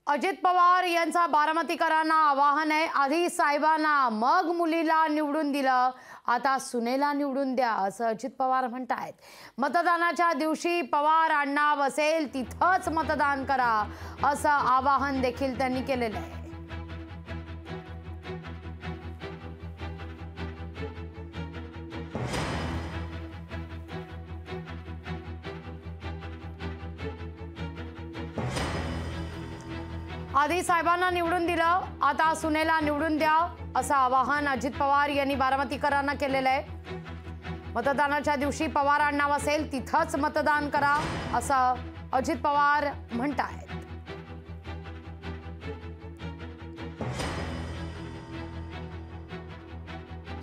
अजित पवार यांचा बारामतीकरांना आवाहन आहे, आधी साहेबांना मग मुलीला निवडून दिलं, आता सुनेला निवडून द्या असं अजित पवार म्हणतायत। मतदानाच्या दिवशी पवार अण्णा बसेल तिथंच मतदान करा असं आवाहन देखील त्यांनी केलेलं आहे। आधी साहेबांना निवडून दिलं, आता सुनेला निवडून द्या असं आवाहन अजित पवार यांनी बारामतीकरांना केलेलं आहे। मतदानाच्या दिवशी पवार अण्णा असेल तिथंच मतदान करा असं अजित पवार म्हणतायत।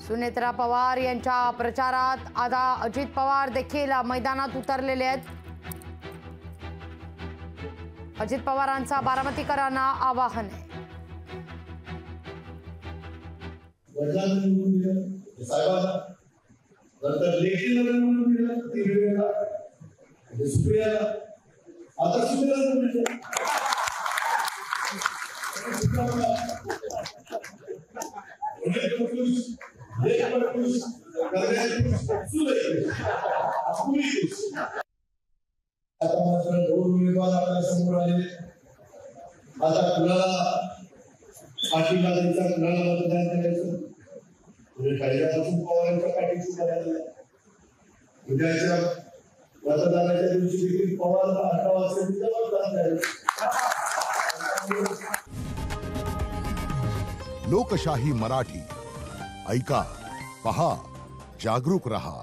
सुनेत्रा पवार यांच्या प्रचारात आता अजित पवार देखील मैदानात उतरलेले आहेत। अजित पवारांचा बारामतीकरांना आवाहन आहे। आता मात्र दोन उमेदवार आपल्या समोर आले। आता कुणाला पाठीला द्यायचा, कुणाला मतदान करायचं, पहिल्यापासून पवारांच्या पाठीशी करायला। उद्याच्या मतदानाच्या दिवशी देखील पवार 18 वाजता मतदान करायचं। लोकशाही मराठी ऐका, पहा, जागरूक रहा।